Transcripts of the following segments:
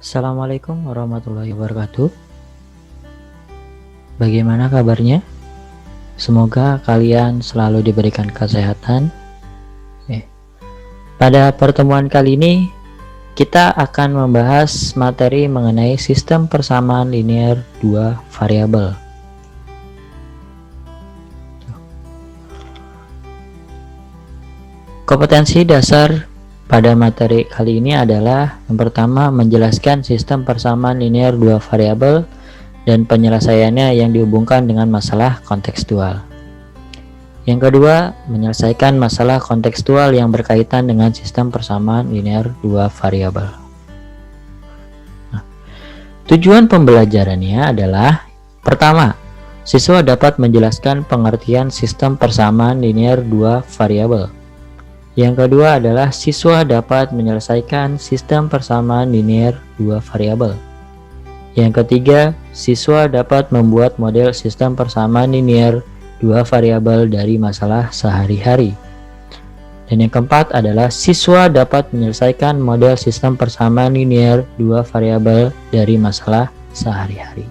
Assalamualaikum warahmatullahi wabarakatuh. Bagaimana kabarnya? Semoga kalian selalu diberikan kesehatan. Pada pertemuan kali ini kita akan membahas materi mengenai sistem persamaan linear dua variabel. Kompetensi dasar pada materi kali ini adalah yang pertama menjelaskan sistem persamaan linear dua variabel dan penyelesaiannya yang dihubungkan dengan masalah kontekstual. Yang kedua, menyelesaikan masalah kontekstual yang berkaitan dengan sistem persamaan linear dua variabel. Tujuan pembelajarannya adalah pertama, siswa dapat menjelaskan pengertian sistem persamaan linear dua variabel. Yang kedua adalah siswa dapat menyelesaikan sistem persamaan linear dua variabel. Yang ketiga, siswa dapat membuat model sistem persamaan linear dua variabel dari masalah sehari-hari. Dan yang keempat adalah siswa dapat menyelesaikan model sistem persamaan linear dua variabel dari masalah sehari-hari.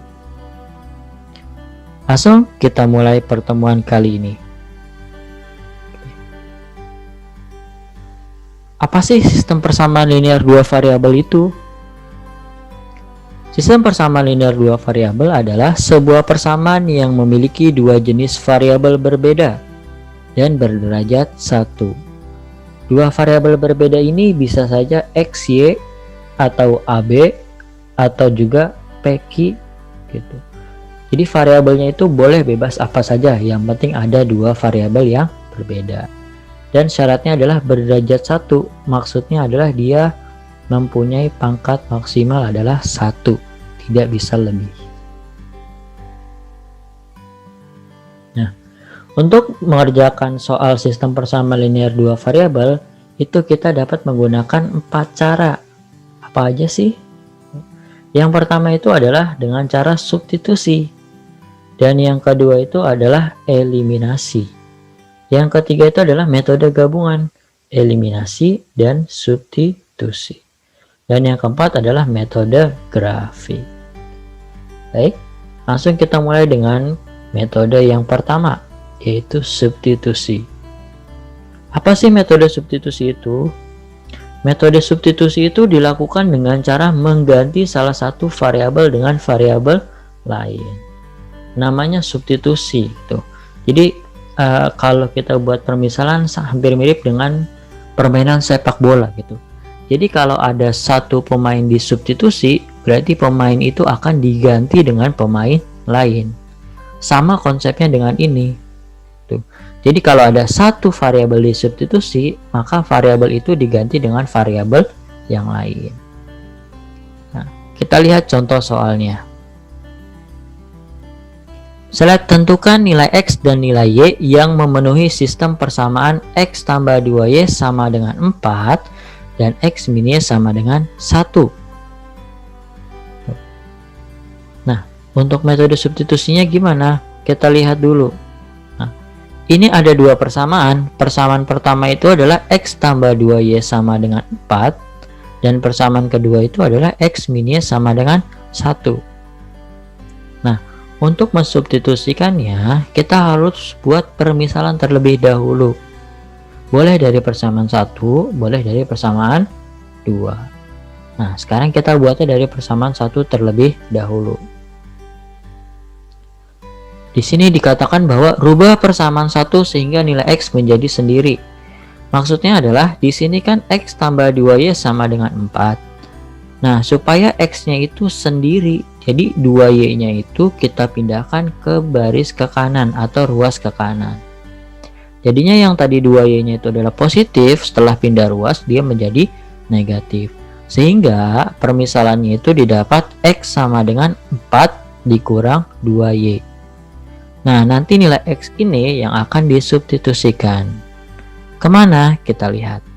Langsung kita mulai pertemuan kali ini. Apa sih sistem persamaan linear dua variabel itu? Sistem persamaan linear dua variabel adalah sebuah persamaan yang memiliki dua jenis variabel berbeda dan berderajat 1. Dua variabel berbeda ini bisa saja XY atau AB atau juga PQ gitu. Jadi variabelnya itu boleh bebas apa saja, yang penting ada dua variabel yang berbeda. Dan syaratnya adalah berderajat 1, maksudnya adalah dia mempunyai pangkat maksimal adalah 1, tidak bisa lebih. Nah, untuk mengerjakan soal sistem persamaan linear dua variabel, itu kita dapat menggunakan 4 cara. Apa aja sih? Yang pertama itu adalah dengan cara substitusi. Dan yang kedua itu adalah eliminasi. Yang ketiga itu adalah metode gabungan, eliminasi dan substitusi. Dan yang keempat adalah metode grafik. Baik, langsung kita mulai dengan metode yang pertama, yaitu substitusi. Apa sih metode substitusi itu? Metode substitusi itu dilakukan dengan cara mengganti salah satu variabel dengan variabel lain. Namanya substitusi itu. Jadi kalau kita buat permisalan hampir mirip dengan permainan sepak bola gitu. Jadi kalau ada satu pemain disubstitusi, berarti pemain itu akan diganti dengan pemain lain. Sama konsepnya dengan ini. Tuh. Jadi kalau ada satu variabel disubstitusi, maka variabel itu diganti dengan variabel yang lain. Nah, kita lihat contoh soalnya. Tentukan nilai X dan nilai Y yang memenuhi sistem persamaan X tambah 2Y sama dengan 4 dan X min Y sama dengan 1. Nah, untuk metode substitusinya gimana? Kita lihat dulu. Nah, ini ada dua persamaan. Persamaan pertama itu adalah X tambah 2Y sama dengan 4 dan persamaan kedua itu adalah X min Y sama dengan 1. Untuk mensubstitusikannya, kita harus buat permisalan terlebih dahulu. Boleh dari persamaan 1, boleh dari persamaan 2. Nah, sekarang kita buatnya dari persamaan 1 terlebih dahulu. Di sini dikatakan bahwa rubah persamaan 1 sehingga nilai X menjadi sendiri. Maksudnya adalah di sini kan X tambah 2Y sama dengan 4. Nah, supaya X-nya itu sendiri, jadi 2Y-nya itu kita pindahkan ke baris ke kanan atau ruas ke kanan. Jadinya yang tadi 2Y-nya itu adalah positif, setelah pindah ruas dia menjadi negatif. Sehingga permisalannya itu didapat X sama dengan 4 dikurang 2Y. Nah, nanti nilai X ini yang akan disubstitusikan. Kemana? Kita lihat.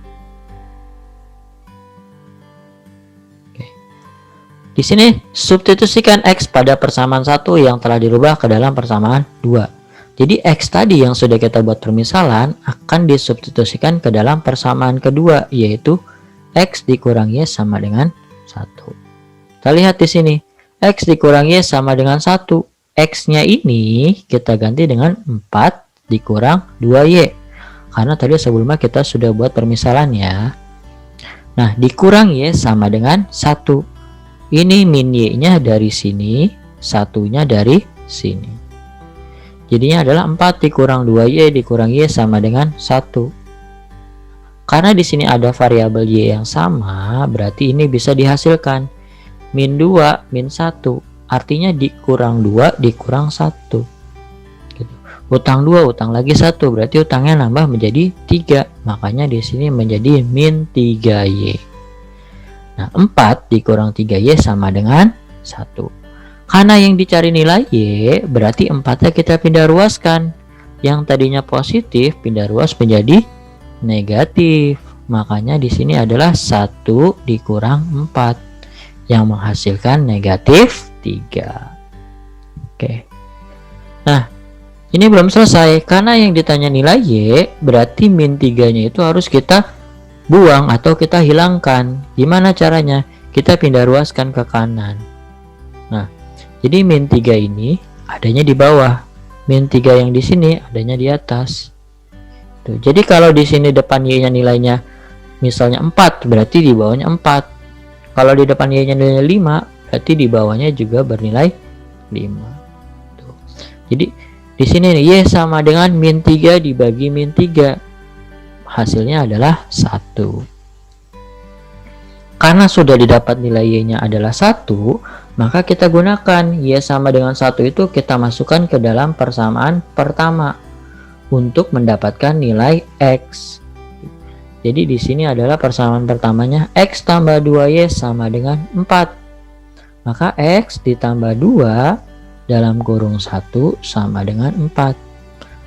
Di sini substitusikan X pada persamaan 1 yang telah dirubah ke dalam persamaan 2. Jadi X tadi yang sudah kita buat permisalan akan disubstitusikan ke dalam persamaan kedua, yaitu X dikurang Y sama dengan 1. Kita lihat di sini. X dikurang Y sama dengan 1. X-nya ini kita ganti dengan 4 dikurang 2Y. Karena tadi sebelumnya kita sudah buat permisalan ya. Nah, dikurang Y sama dengan 1. Ini min Y-nya dari sini, satunya dari sini. Jadinya adalah 4 dikurang 2Y dikurang Y sama dengan 1. Karena di sini ada variabel Y yang sama, berarti ini bisa dihasilkan. Min 2, min 1. Artinya dikurang 2, dikurang 1. Gitu. Utang 2, utang lagi 1. Berarti utangnya nambah menjadi 3. Makanya di sini menjadi min 3Y. Nah, 4 dikurang 3Y sama dengan 1. Karena yang dicari nilai Y, berarti 4-nya kita pindah ruaskan. Yang tadinya positif, pindah ruas menjadi negatif. Makanya di sini adalah 1 dikurang 4. Yang menghasilkan negatif 3. Oke. Nah, ini belum selesai. Karena yang ditanya nilai Y, berarti min 3-nya itu harus kita buang atau kita hilangkan. Gimana caranya? Kita pindah ruaskan ke kanan. Nah, jadi min 3 ini adanya di bawah. Min 3 yang di sini adanya di atas. Tuh, jadi kalau di sini depan Y-nya nilainya misalnya 4, berarti di bawahnya 4. Kalau di depan Y-nya nilainya 5, berarti di bawahnya juga bernilai 5. Tuh. Jadi di sini nih, Y sama dengan min 3 dibagi min 3. Hasilnya adalah 1. Karena sudah didapat nilai Y-nya adalah 1, maka kita gunakan Y sama dengan 1 itu kita masukkan ke dalam persamaan pertama untuk mendapatkan nilai X. Jadi di sini adalah persamaan pertamanya X tambah 2Y sama dengan 4. Maka X ditambah 2 dalam kurung 1 sama dengan 4.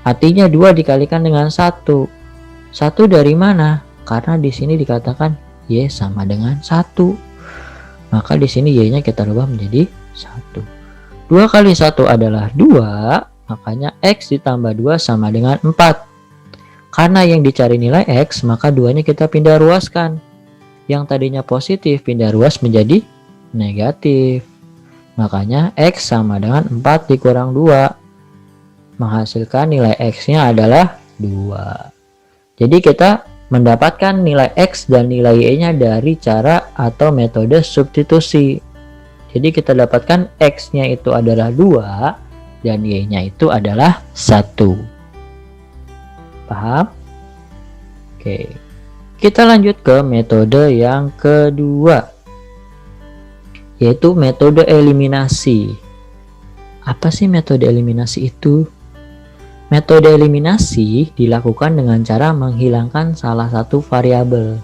Artinya 2 dikalikan dengan 1. 1 dari mana? Karena di sini dikatakan Y sama dengan 1. Maka di sini Y-nya kita rubah menjadi 1. 2 kali 1 adalah 2, makanya X ditambah 2 sama dengan 4. Karena yang dicari nilai X, maka 2-nya kita pindah ruaskan. Yang tadinya positif pindah ruas menjadi negatif. Makanya X sama dengan 4 dikurang 2. Menghasilkan nilai X-nya adalah 2. Jadi kita mendapatkan nilai X dan nilai Y-nya dari cara atau metode substitusi. Jadi kita dapatkan X-nya itu adalah 2 dan Y-nya itu adalah 1. Paham? Oke. Kita lanjut ke metode yang kedua, yaitu metode eliminasi. Apa sih metode eliminasi itu? Metode eliminasi dilakukan dengan cara menghilangkan salah satu variabel.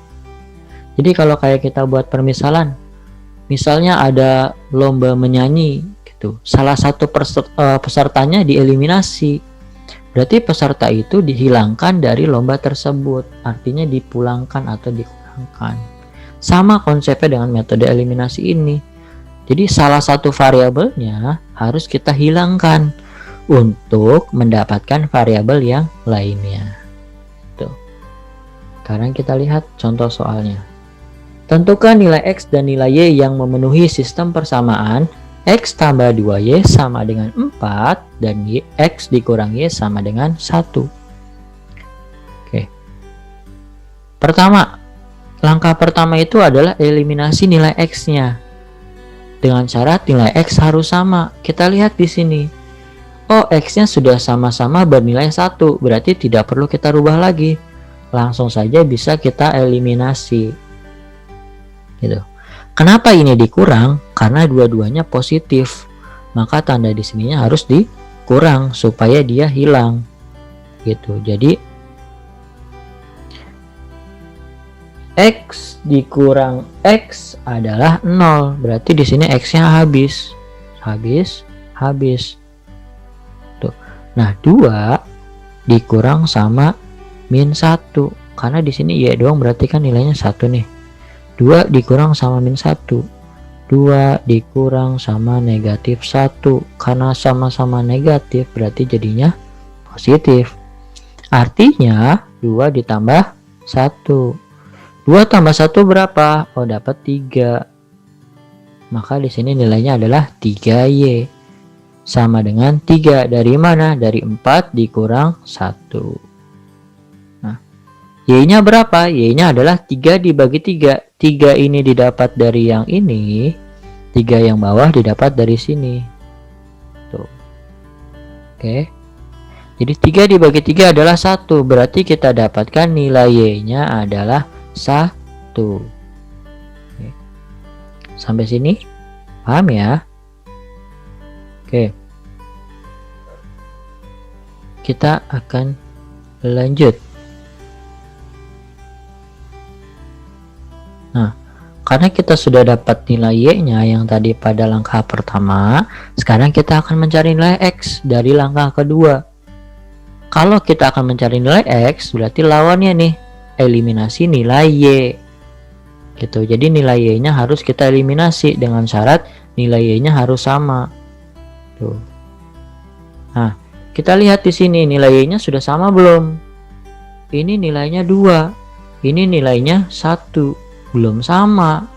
Jadi kalau kayak kita buat permisalan, misalnya ada lomba menyanyi gitu. Salah satu pesertanya dieliminasi. Berarti peserta itu dihilangkan dari lomba tersebut. Artinya dipulangkan atau dikurangkan. Sama konsepnya dengan metode eliminasi ini. Jadi salah satu variabelnya harus kita hilangkan untuk mendapatkan variabel yang lainnya. Tuh. Sekarang kita lihat contoh soalnya. Tentukan nilai X dan nilai Y yang memenuhi sistem persamaan X tambah 2Y sama dengan 4 dan X dikurang Y sama dengan 1. Oke. Pertama, langkah pertama itu adalah eliminasi nilai X-nya. Dengan syarat nilai X harus sama. Kita lihat di sini. Oh, X-nya sudah sama-sama bernilai 1, berarti tidak perlu kita rubah lagi. Langsung saja bisa kita eliminasi. Gitu. Kenapa ini dikurang? Karena dua-duanya positif. Maka tanda di sininya harus dikurang supaya dia hilang. Gitu. Jadi X dikurang X adalah 0. Berarti di sini X-nya habis. Habis. Tuh. Nah, 2 dikurang sama min 1. Karena di sini Y doang berarti kan nilainya 1 nih. 2 dikurang sama min 1. 2 dikurang sama negatif 1. Karena sama-sama negatif berarti jadinya positif. Artinya 2 ditambah 1. 2 tambah 1 berapa? Oh, dapat 3. maka di sini nilainya adalah 3Y. Sama dengan 3. Dari mana? Dari 4 dikurang 1. Nah, Y-nya berapa? Y-nya adalah 3 dibagi 3. 3 ini didapat dari yang ini, 3 yang bawah didapat dari sini. Tuh. Oke. Jadi 3 dibagi 3 adalah 1. Berarti kita dapatkan nilai Y-nya adalah 1. Oke. Sampai sini? Paham ya? Oke. Kita akan lanjut. Nah, karena kita sudah dapat nilai Y-nya yang tadi pada langkah pertama, sekarang kita akan mencari nilai X dari langkah kedua. Kalau kita akan mencari nilai X, berarti lawannya nih, eliminasi nilai Y. Gitu. Jadi nilai Y-nya harus kita eliminasi dengan syarat nilai Y-nya harus sama. Tuh. Nah, kita lihat di sini nilai Y-nya sudah sama belum? Ini nilainya 2. Ini nilainya 1. Belum sama.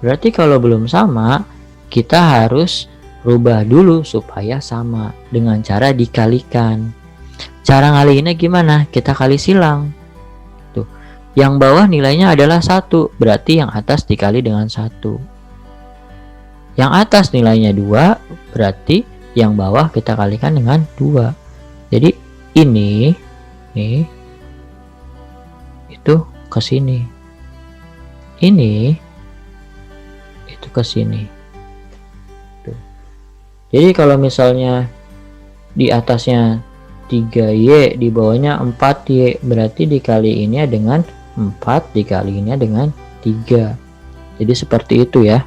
Berarti kalau belum sama, kita harus rubah dulu supaya sama dengan cara dikalikan. Cara ngaliinnya gimana? Kita kali silang. Tuh. Yang bawah nilainya adalah 1, berarti yang atas dikali dengan 1. Yang atas nilainya 2, berarti yang bawah kita kalikan dengan 2. Jadi ini nih itu ke sini. Ini itu ke sini. Tuh. Jadi kalau misalnya di atasnya 3Y, di bawahnya 4Y, berarti dikali ini dengan 4, dikali ini dengan 3. Jadi seperti itu ya.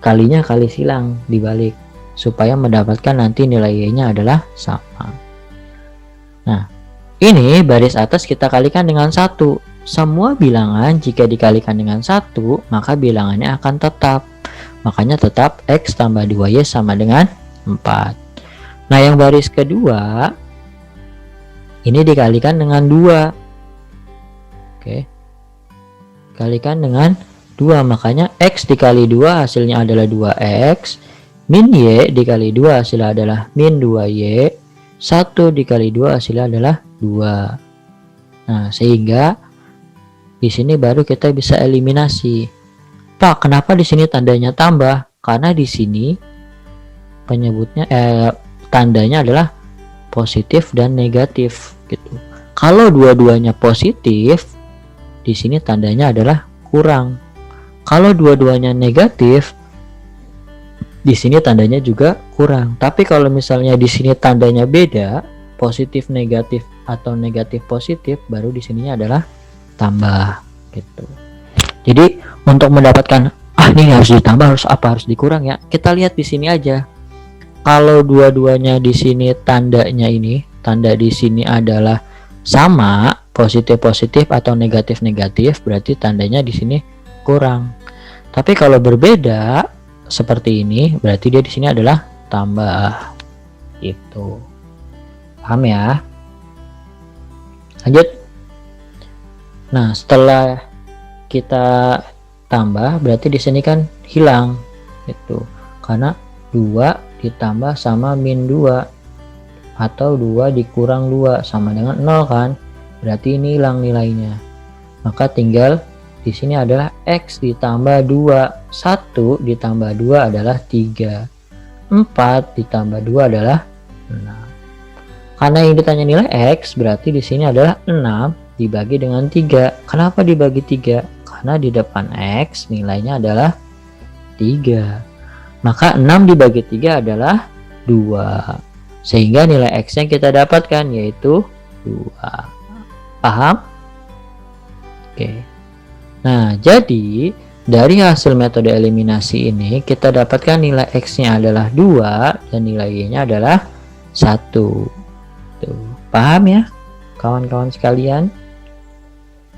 Kalinya kali silang dibalik supaya mendapatkan nanti nilai Y-nya adalah sama. Nah, ini baris atas kita kalikan dengan 1. Semua bilangan jika dikalikan dengan 1, maka bilangannya akan tetap. Makanya tetap X tambah 2Y sama dengan 4. Nah, yang baris kedua ini dikalikan dengan 2. Oke. Kalikan dengan 2, makanya X dikali 2 hasilnya adalah 2X. Min Y dikali 2 hasilnya adalah min 2Y. 1 dikali 2 hasilnya adalah 2. Nah, sehingga di sini baru kita bisa eliminasi. Pak, kenapa di sini tandanya tambah? Karena di sini penyebutnya tandanya adalah positif dan negatif gitu. Kalau dua-duanya positif, di sini tandanya adalah kurang. Kalau dua-duanya negatif, di sini tandanya juga kurang. Tapi kalau misalnya di sini tandanya beda, positif negatif atau negatif positif, baru di sininya adalah tambah gitu. Jadi untuk mendapatkan ini harus ditambah, harus apa, harus dikurang ya. Kita lihat di sini aja. Kalau dua-duanya di sini tandanya ini, tanda di sini adalah sama, positif-positif atau negatif-negatif, berarti tandanya di sini kurang. Tapi kalau berbeda seperti ini, berarti dia di sini adalah tambah. Itu. Paham ya? Lanjut. Nah, setelah kita tambah, berarti di sini kan hilang. Itu. Karena 2 ditambah sama min 2 atau 2 dikurang 2 sama dengan 0 kan, berarti ini hilang nilainya. Maka tinggal di sini adalah X ditambah 2. 1 ditambah 2 adalah 3. 4 ditambah 2 adalah 6. Karena yang ditanya nilai X, berarti di sini adalah 6 dibagi dengan 3. Kenapa dibagi 3? Karena di depan X nilainya adalah 3. Maka 6 dibagi 3 adalah 2. Sehingga nilai X yang kita dapatkan yaitu 2. Paham? Oke. Nah, jadi dari hasil metode eliminasi ini kita dapatkan nilai X-nya adalah 2 dan nilai Y-nya adalah 1. Tuh. Paham ya kawan-kawan sekalian?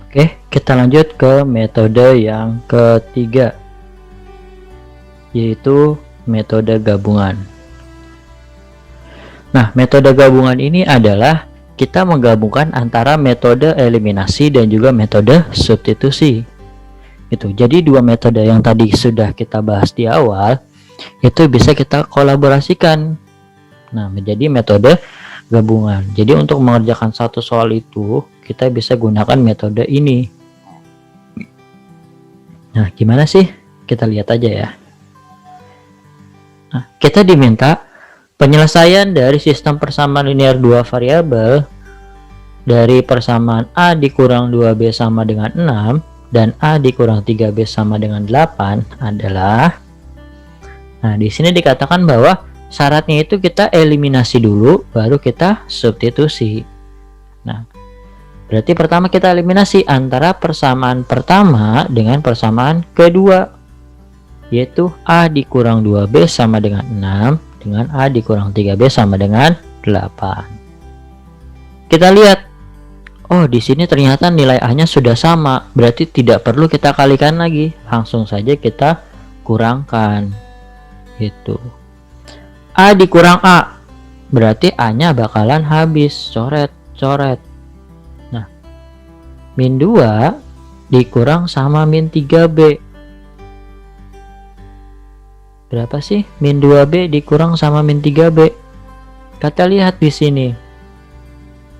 Oke, kita lanjut ke metode yang ketiga, yaitu metode gabungan. Nah, metode gabungan ini adalah kita menggabungkan antara metode eliminasi dan juga metode substitusi. gitu. Jadi dua metode yang tadi sudah kita bahas di awal itu bisa kita kolaborasikan, nah menjadi metode gabungan. Jadi untuk mengerjakan satu soal itu kita bisa gunakan metode ini. Nah gimana sih, kita lihat aja ya. Nah, kita diminta penyelesaian dari sistem persamaan linear dua variabel dari persamaan A dikurang 2B sama dengan 6 dan A dikurang 3B sama dengan 8 adalah, nah di sini dikatakan bahwa syaratnya itu kita eliminasi dulu baru kita substitusi. Nah berarti pertama kita eliminasi antara persamaan pertama dengan persamaan kedua, yaitu A dikurang 2B sama dengan 6 dengan A dikurang 3B sama dengan 8. Kita lihat, oh di sini ternyata nilai A-nya sudah sama, berarti tidak perlu kita kalikan lagi, langsung saja kita kurangkan. Gitu. A dikurang A, berarti A-nya bakalan habis, coret. Nah, min 2 dikurang sama min 3B. Berapa sih min 2B dikurang sama min 3B? Kita lihat di sini.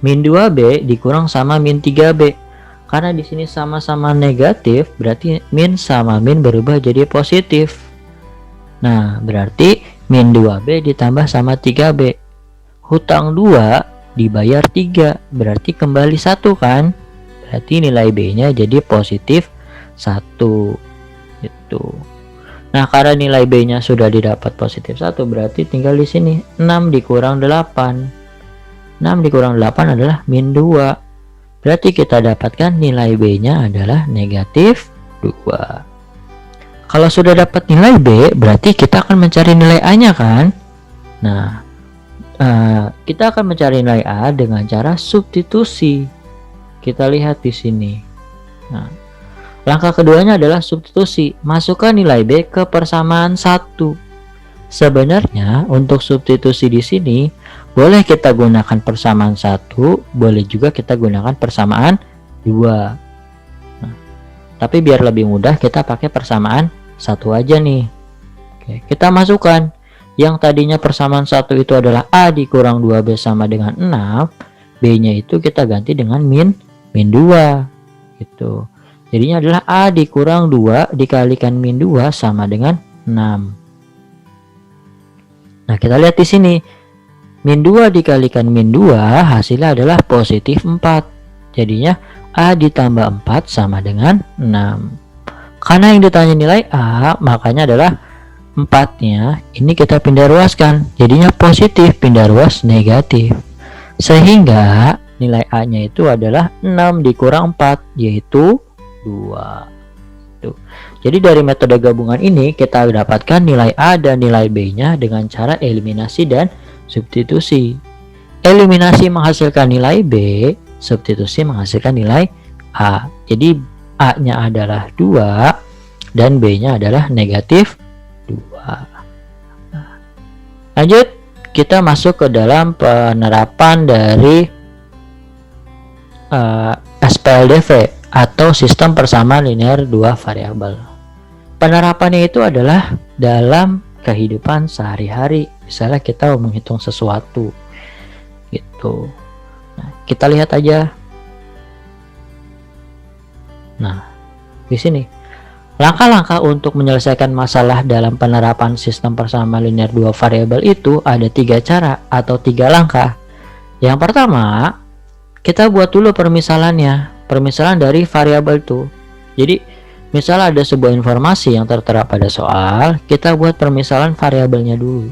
Min 2B dikurang sama min 3B. Karena di sini sama-sama negatif, berarti min sama min berubah jadi positif. Nah, berarti min 2B ditambah sama 3B. Hutang 2 dibayar 3, berarti kembali 1 kan? Berarti nilai B-nya jadi positif 1. Gitu. Nah, karena nilai B-nya sudah didapat positif 1, berarti tinggal di sini 6 dikurang 8. 6 dikurang 8 adalah min 2. Berarti kita dapatkan nilai B-nya adalah negatif 2. Kalau sudah dapat nilai B, berarti kita akan mencari nilai A-nya kan? Nah, kita akan mencari nilai A dengan cara substitusi. Kita lihat di sini. Nah, langkah keduanya adalah substitusi. Masukkan nilai B ke persamaan 1. Sebenarnya untuk substitusi di sini boleh kita gunakan persamaan 1, boleh juga kita gunakan persamaan 2. Nah, tapi biar lebih mudah kita pakai persamaan 1 aja nih. Oke, kita masukkan yang tadinya persamaan 1 itu adalah A dikurang 2B sama dengan 6, B-nya itu kita ganti dengan min 2 gitu. Jadinya adalah A dikurang 2 dikalikan min 2 sama dengan 6. Nah, kita lihat di sini. Min 2 dikalikan min 2 hasilnya adalah positif 4. Jadinya A ditambah 4 sama dengan 6. Karena yang ditanya nilai A, makanya adalah 4-nya ini kita pindah ruaskan. Jadinya positif pindah ruas negatif. Sehingga nilai A-nya itu adalah 6 dikurang 4, yaitu 2. Tuh. Jadi dari metode gabungan ini kita dapatkan nilai A dan nilai B-nya dengan cara eliminasi dan substitusi. Eliminasi menghasilkan nilai B, substitusi menghasilkan nilai A. Jadi A-nya adalah 2 dan B-nya adalah negatif 2. Lanjut, kita masuk ke dalam penerapan dari SPLDV atau sistem persamaan linear dua variabel. Penerapannya itu adalah dalam kehidupan sehari-hari. Misalnya kita mau menghitung sesuatu gitu. Nah, kita lihat aja. Nah, di sini langkah-langkah untuk menyelesaikan masalah dalam penerapan sistem persamaan linear dua variabel itu ada 3 cara atau 3 langkah. Yang pertama, kita buat dulu permisalannya, permisalan dari variabel itu. Jadi misal ada sebuah informasi yang tertera pada soal, kita buat permisalan variabelnya dulu.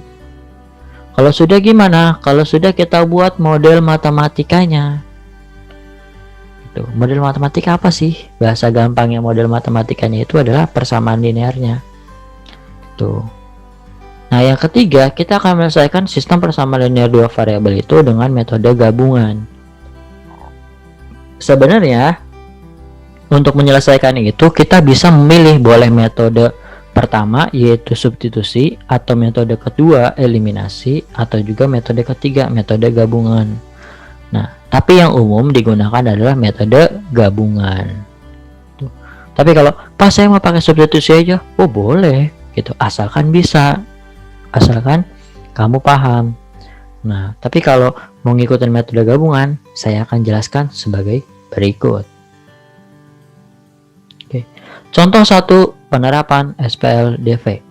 Kalau sudah gimana? Kalau sudah kita buat model matematikanya. Itu model matematika apa sih? Bahasa gampangnya model matematikanya itu adalah persamaan linearnya. Tuh. Nah, yang ketiga, kita akan menyelesaikan sistem persamaan linear dua variabel itu dengan metode gabungan. Sebenarnya untuk menyelesaikan itu kita bisa memilih boleh metode pertama yaitu substitusi, atau metode kedua eliminasi, atau juga metode ketiga metode gabungan. Nah, tapi yang umum digunakan adalah metode gabungan. Tapi kalau Pak, saya mau pakai substitusi aja. Oh, boleh gitu, asalkan bisa, asalkan kamu paham. Nah, tapi kalau mau ngikutin metode gabungan, saya akan jelaskan sebagai berikut. Oke. Contoh 1 penerapan SPLDV.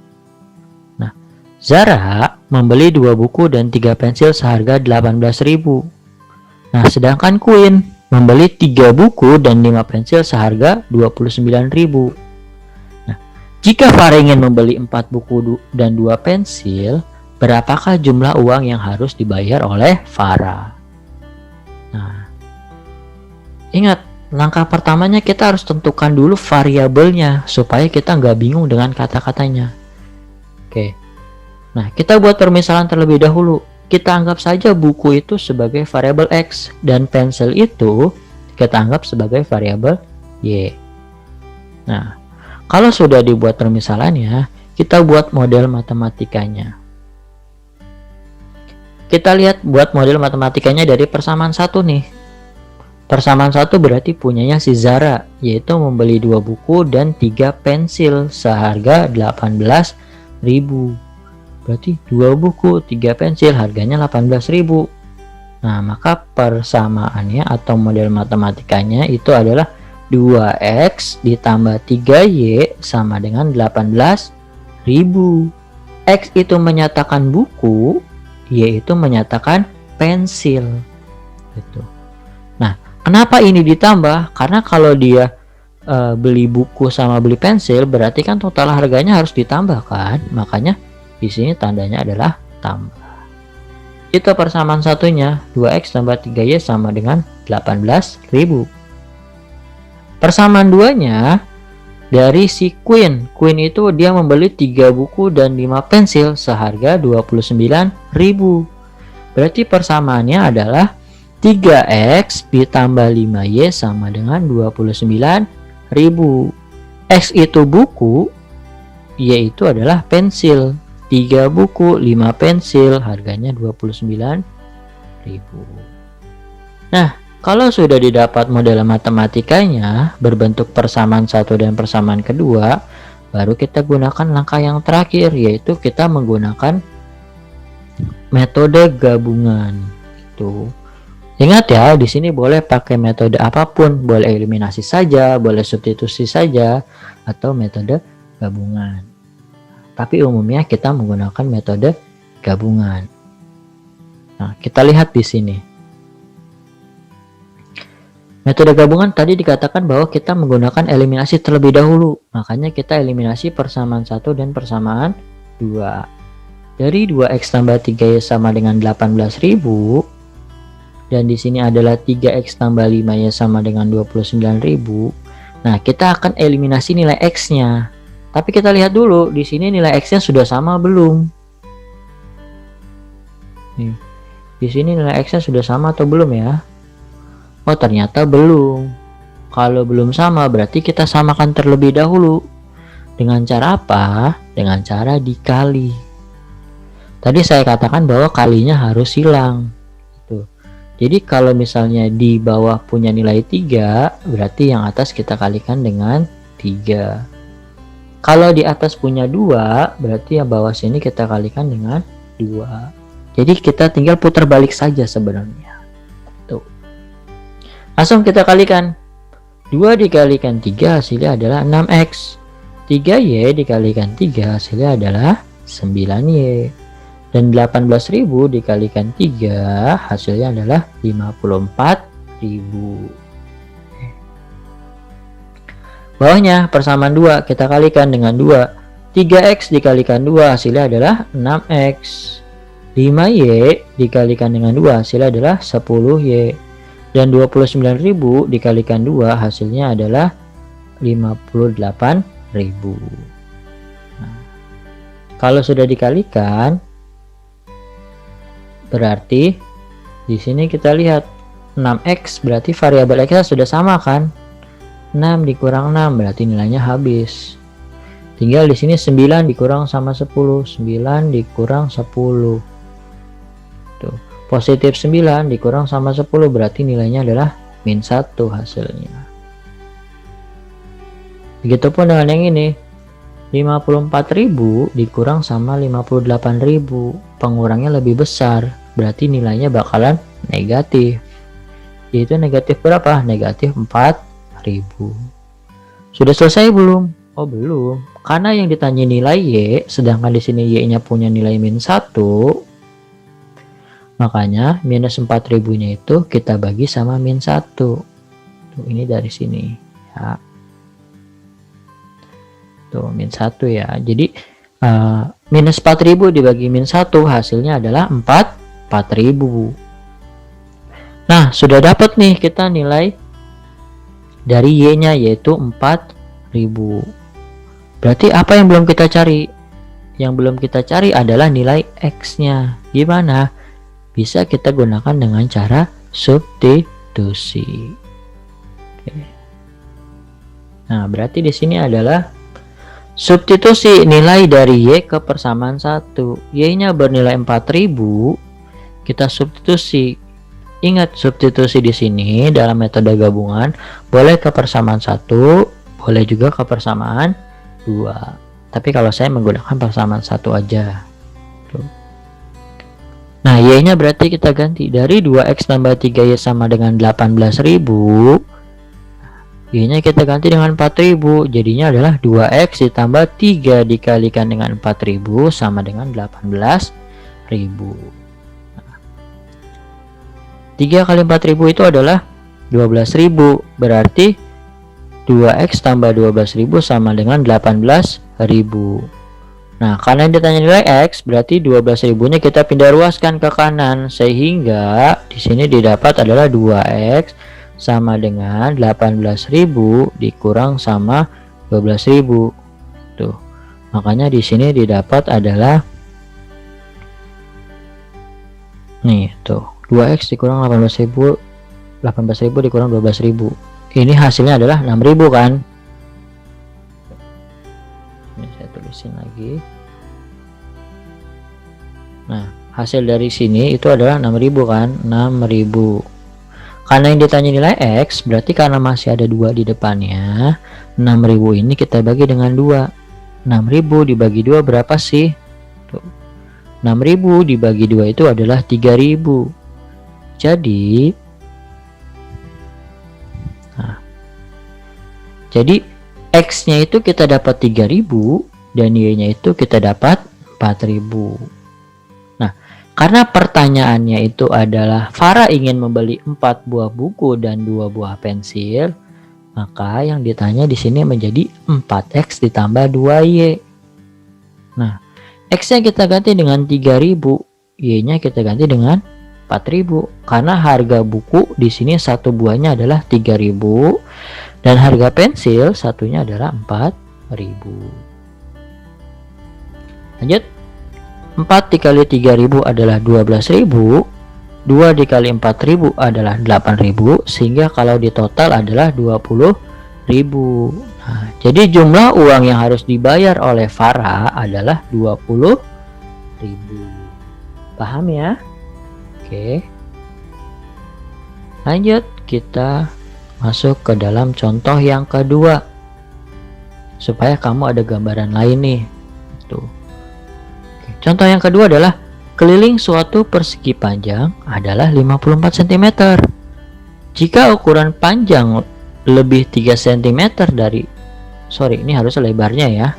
Nah, Zara membeli 2 buku dan 3 pensil seharga 18.000. Nah, sedangkan Queen membeli 3 buku dan 5 pensil seharga 29.000. Nah, jika Farah ingin membeli 4 buku dan 2 pensil, berapakah jumlah uang yang harus dibayar oleh Farah? Nah, ingat, langkah pertamanya kita harus tentukan dulu variabelnya supaya kita nggak bingung dengan kata-katanya. Oke. Nah, kita buat permisalan terlebih dahulu. Kita anggap saja buku itu sebagai variabel X dan pensil itu kita anggap sebagai variabel Y. Nah, kalau sudah dibuat permisalannya, kita buat model matematikanya. Kita lihat buat model matematikanya dari persamaan 1 nih. Persamaan 1 berarti punyanya si Zara, yaitu membeli 2 buku dan 3 pensil seharga 18.000. Berarti 2 buku, 3 pensil, harganya 18.000. Nah, maka persamaannya atau model matematikanya itu adalah 2X ditambah 3Y sama dengan 18.000. X itu menyatakan buku, Y itu menyatakan pensil. Gitu. Nah, kenapa ini ditambah? Karena kalau dia beli buku sama beli pensil, berarti kan total harganya harus ditambah kan? Makanya di sini tandanya adalah tambah. Itu persamaan satunya, 2X tambah 3Y sama dengan 18.000. Persamaan duanya dari si Queen. Queen itu dia membeli 3 buku dan 5 pensil seharga 29.000. Berarti persamaannya adalah 3X ditambah 5Y sama dengan 29.000. X itu buku, Y itu adalah pensil. 3 buku, 5 pensil, harganya 29.000. Nah, kalau sudah didapat model matematikanya berbentuk persamaan 1 dan persamaan kedua, baru kita gunakan langkah yang terakhir, yaitu kita menggunakan metode gabungan. Tuh. Ingat ya, di sini boleh pakai metode apapun, boleh eliminasi saja, boleh substitusi saja, atau metode gabungan. Tapi umumnya kita menggunakan metode gabungan. Nah, kita lihat di sini. Metode gabungan tadi dikatakan bahwa kita menggunakan eliminasi terlebih dahulu. Makanya kita eliminasi persamaan 1 dan persamaan 2. Dari 2X tambah 3Y sama dengan 18.000. Dan di sini adalah 3X tambah 5Y sama dengan 29.000. Nah, kita akan eliminasi nilai X-nya. Tapi kita lihat dulu, di sini nilai X-nya sudah sama belum? Nih, di sini nilai X-nya sudah sama atau belum ya? Oh, ternyata belum. Kalau belum sama, berarti kita samakan terlebih dahulu. Dengan cara apa? Dengan cara dikali. Tadi saya katakan bahwa kalinya harus hilang. Tuh. Jadi kalau misalnya di bawah punya nilai 3, berarti yang atas kita kalikan dengan 3. Kalau di atas punya 2, berarti yang bawah sini kita kalikan dengan 2. Jadi kita tinggal putar balik saja sebenarnya. Tuh. Langsung kita kalikan. 2 dikalikan 3 hasilnya adalah 6X. 3Y dikalikan 3 hasilnya adalah 9Y. Dan 18.000 dikalikan 3 hasilnya adalah 54.000. Bawahnya persamaan 2 kita kalikan dengan 2. 3X dikalikan 2 hasilnya adalah 6X. 5Y dikalikan dengan 2 hasilnya adalah 10Y. Dan 29.000 dikalikan 2 hasilnya adalah 58.000. Nah, kalau sudah dikalikan, berarti di sini kita lihat 6X berarti variabel X sudah sama kan? 6 dikurang 6 berarti nilainya habis. Tinggal di sini 9 dikurang sama 10. 9 dikurang 10. Tuh, positif 9 dikurang sama 10 berarti nilainya adalah -1 hasilnya. Begitupun dengan yang ini. 54.000 dikurang sama 58.000. Pengurangnya lebih besar. Berarti nilainya bakalan negatif. Yaitu negatif berapa? Negatif 4.000. Sudah selesai belum? Oh, belum. Karena yang ditanya nilai Y, sedangkan di sini Y-nya punya nilai -1, makanya minus 4.000-nya itu kita bagi sama -1. Tuh, ini dari sini ya. Tuh, -1 ya. Jadi minus 4.000 dibagi -1 hasilnya adalah 4.000. Nah, sudah dapat nih kita nilai dari Y-nya yaitu 4.000. Berarti apa yang belum kita cari? Yang belum kita cari adalah nilai X-nya. Gimana? Bisa kita gunakan dengan cara substitusi. Oke. Nah, berarti di sini adalah substitusi nilai dari Y ke persamaan 1. Y-nya bernilai 4.000, kita substitusi. Ingat, substitusi di sini dalam metode gabungan boleh ke persamaan 1, boleh juga ke persamaan 2. Tapi kalau saya menggunakan persamaan 1 aja. Tuh. Nah, Y-nya berarti kita ganti dari 2X tambah 3Y sama dengan 18.000. Y-nya kita ganti dengan 4.000, jadinya adalah 2X ditambah 3 dikalikan dengan 4.000 sama dengan 18.000. Nah, 3 kali 4.000 itu adalah 12.000, berarti 2X tambah 12.000 sama dengan 18.000. Nah, karena yang ditanya nilai X, berarti 12.000-nya kita pindah ruaskan ke kanan, sehingga di sini didapat adalah 2X sama dengan 18.000 dikurang sama 12.000. Tuh. Makanya di sini didapat adalah nih, tuh. 2X dikurang 18.000 dikurang 12.000. Ini hasilnya adalah 6.000 kan? Ini saya tulisin lagi. Nah, hasil dari sini itu adalah 6.000 kan? 6.000. Karena yang ditanya nilai X, berarti karena masih ada 2 di depannya, 6.000 ini kita bagi dengan 2. 6.000 dibagi 2 berapa sih? Tuh. 6.000 dibagi 2 itu adalah 3.000. Jadi X-nya itu kita dapat 3.000 dan Y-nya itu kita dapat 4.000. Karena pertanyaannya itu adalah Farah ingin membeli 4 buah buku dan 2 buah pensil, maka yang ditanya di sini menjadi 4X ditambah 2Y. Nah, X-nya kita ganti dengan 3.000, Y-nya kita ganti dengan 4.000. Karena harga buku di sini satu buahnya adalah 3.000 dan harga pensil satunya adalah 4.000. Lanjut. 4 dikali 3.000 adalah 12.000, 2 dikali 4.000 adalah 8.000, sehingga kalau di total adalah 20.000. Nah, jadi jumlah uang yang harus dibayar oleh Farah adalah 20.000. Paham ya? Oke. Lanjut, kita masuk ke dalam contoh yang kedua. Supaya kamu ada gambaran lain nih. Tuh. Contoh yang kedua adalah keliling suatu persegi panjang adalah 54 cm. Jika ukuran panjang lebih 3 cm dari ini harus lebarnya ya.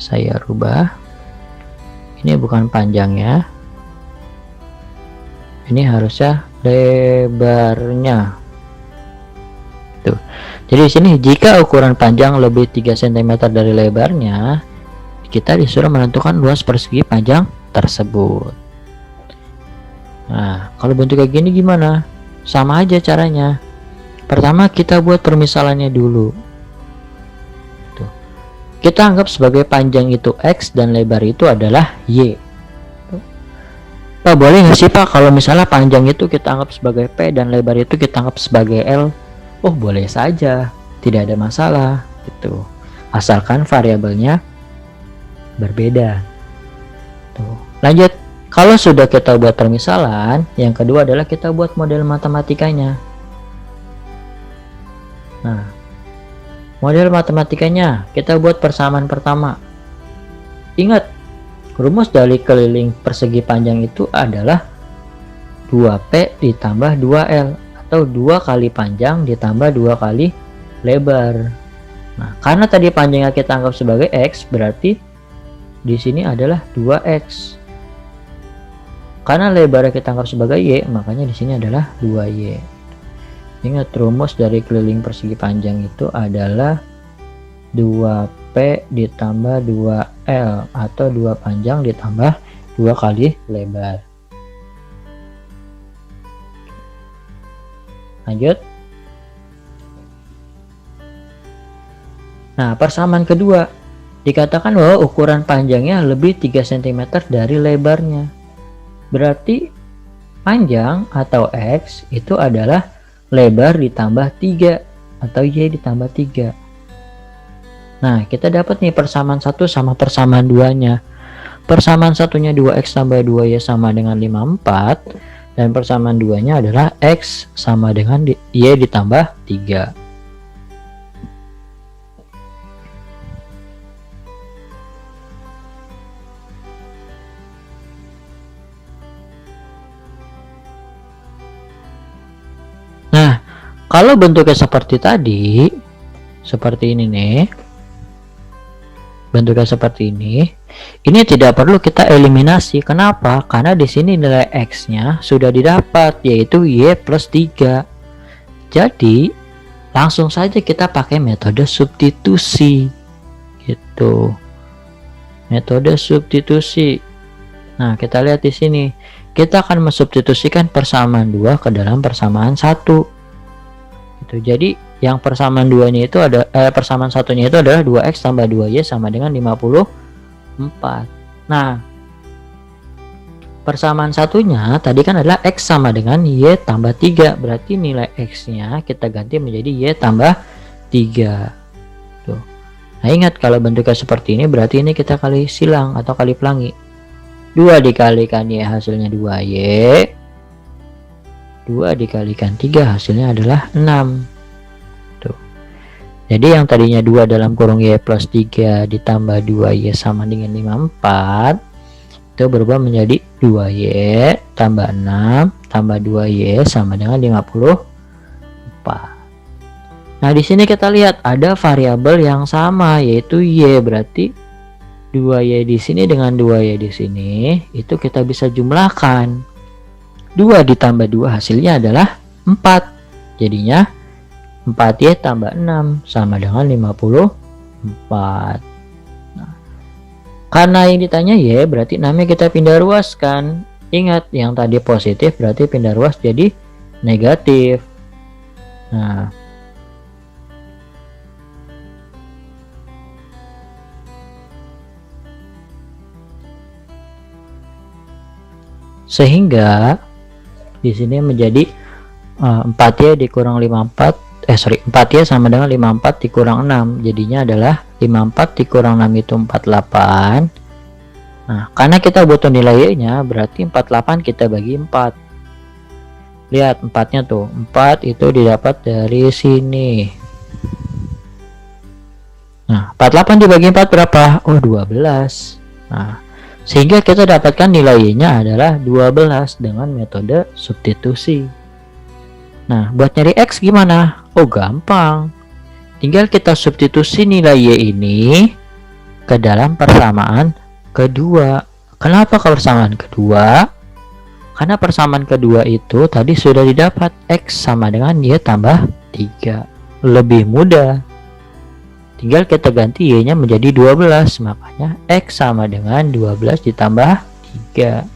Saya rubah. Ini bukan panjangnya. Ini harusnya lebarnya. Tuh. Jadi di sini jika ukuran panjang lebih 3 cm dari lebarnya, kita disuruh menentukan luas persegi panjang tersebut. Nah, kalau bentuk kayak gini gimana? Sama aja caranya. Pertama kita buat permisalannya dulu. Tuh. Kita anggap sebagai panjang itu X dan lebar itu adalah Y. Pak, boleh nggak sih Pak kalau misalnya panjang itu kita anggap sebagai P dan lebar itu kita anggap sebagai L? Oh, boleh saja, tidak ada masalah gitu. Asalkan variabelnya berbeda. Tuh. Lanjut, kalau sudah kita buat permisalan, yang kedua adalah kita buat model matematikanya. Nah, Model matematikanya, kita buat persamaan pertama. Ingat, rumus dari keliling persegi panjang itu adalah 2P ditambah 2L, atau 2 kali panjang ditambah 2 kali lebar. Nah, karena tadi panjangnya kita anggap sebagai X, berarti di sini adalah 2X. Karena lebarnya kita anggap sebagai Y, makanya di sini adalah 2Y. Ingat, rumus dari keliling persegi panjang itu adalah 2P ditambah 2L, atau 2 panjang ditambah 2 kali lebar. Lanjut. Nah, persamaan kedua, dikatakan bahwa ukuran panjangnya lebih 3 cm dari lebarnya. Berarti panjang atau X itu adalah lebar ditambah 3 atau Y ditambah 3. Nah, kita dapat nih persamaan 1 sama persamaan 2-nya. Persamaan satunya 2X tambah 2Y sama dengan 54, dan persamaan 2-nya adalah X sama dengan Y ditambah 3. Nah, kalau bentuknya seperti tadi, seperti ini nih, bentuknya seperti ini tidak perlu kita eliminasi. Kenapa? Karena di sini nilai X-nya sudah didapat, yaitu Y plus 3. Jadi, langsung saja kita pakai metode substitusi. Gitu. Metode substitusi. Nah, kita lihat di sini. Kita akan mensubstitusikan persamaan 2 ke dalam persamaan 1. Gitu. Jadi yang persamaan 2-nya itu ada persamaan 1-nya itu adalah 2X tambah 2Y sama dengan 54. Nah, persamaan satunya tadi kan adalah X sama dengan Y tambah 3. Berarti nilai X-nya kita ganti menjadi Y tambah 3. Tuh. Nah, ingat kalau bentuknya seperti ini berarti ini kita kali silang atau kali pelangi. 2 dikalikan Y hasilnya 2Y, 2 dikalikan 3 hasilnya adalah 6. Tuh. Jadi yang tadinya 2 dalam kurung Y plus 3 ditambah 2Y sama dengan 54, itu berubah menjadi 2Y tambah 6 tambah 2Y sama dengan 54. Nah, di sini kita lihat ada variabel yang sama, yaitu Y. Berarti 2Y di sini dengan 2Y di sini itu kita bisa jumlahkan. 2 ditambah 2 hasilnya adalah 4. Jadinya 4Y tambah 6 sama dengan 54. Nah, karena yang ditanya Y, berarti 6-nya kita pindah ruaskan. Ingat, yang tadi positif berarti pindah ruas jadi negatif. Nah, sehingga di sini menjadi 4Y dikurang 4Y sama dengan 54 dikurang 6, jadinya adalah 54 dikurang 6 itu 48. Nah, karena kita butuh nilai Y-nya, berarti 48 kita bagi 4. Lihat 4-nya tuh, 4 itu didapat dari sini. Nah, 48 dibagi 4 berapa? Oh, 12. Nah, sehingga kita dapatkan nilai Y-nya adalah 12 dengan metode substitusi. Nah, buat nyari X gimana? Oh, gampang. Tinggal kita substitusi nilai Y ini ke dalam persamaan kedua. Kenapa ke persamaan kedua? Karena persamaan kedua itu tadi sudah didapat X sama dengan Y tambah 3. Lebih mudah. Tinggal kita ganti Y-nya menjadi 12, makanya X sama dengan 12 ditambah 3.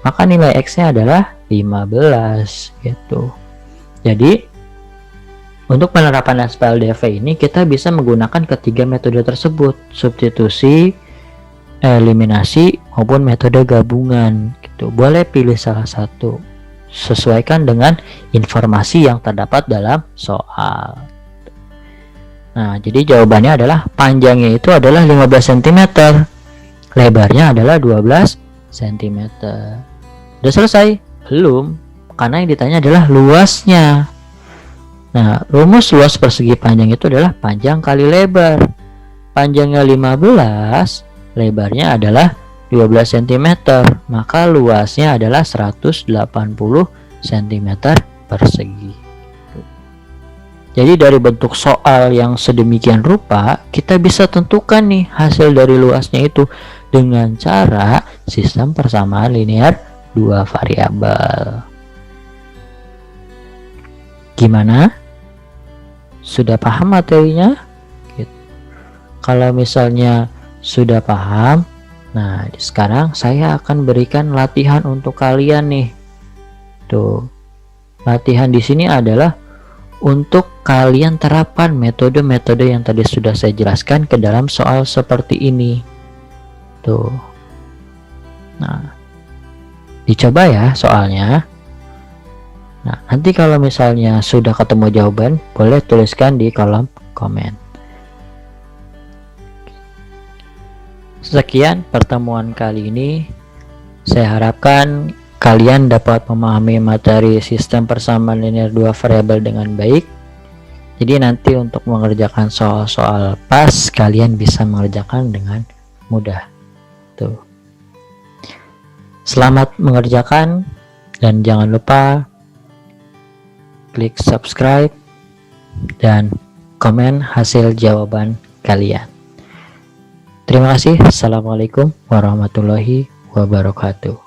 Maka nilai X-nya adalah 15 gitu. Jadi untuk penerapan SPLDV ini kita bisa menggunakan ketiga metode tersebut, substitusi, eliminasi maupun metode gabungan gitu. Boleh pilih salah satu. Sesuaikan dengan informasi yang terdapat dalam soal. Nah, jadi jawabannya adalah panjangnya itu adalah 15 cm, lebarnya adalah 12 cm. Udah selesai? Belum, karena yang ditanya adalah luasnya. Nah, rumus luas persegi panjang itu adalah panjang kali lebar. Panjangnya 15, lebarnya adalah 12 cm, maka luasnya adalah 180 cm persegi. Jadi dari bentuk soal yang sedemikian rupa, kita bisa tentukan nih hasil dari luasnya itu dengan cara sistem persamaan linear dua variabel. Gimana? Sudah paham materinya? Gitu. Kalau misalnya sudah paham, nah sekarang saya akan berikan latihan untuk kalian nih. Tuh, latihan di sini adalah untuk kalian terapkan metode-metode yang tadi sudah saya jelaskan ke dalam soal seperti ini. Tuh. Nah, dicoba ya soalnya. Nah, nanti kalau misalnya sudah ketemu jawaban, boleh tuliskan di kolom komen. Sekian pertemuan kali ini. Saya harapkan kalian dapat memahami materi sistem persamaan linear dua variabel dengan baik. Jadi nanti untuk mengerjakan soal-soal pas, kalian bisa mengerjakan dengan mudah. Tuh. Selamat mengerjakan dan jangan lupa klik subscribe dan komen hasil jawaban kalian. Terima kasih. Assalamualaikum warahmatullahi wabarakatuh.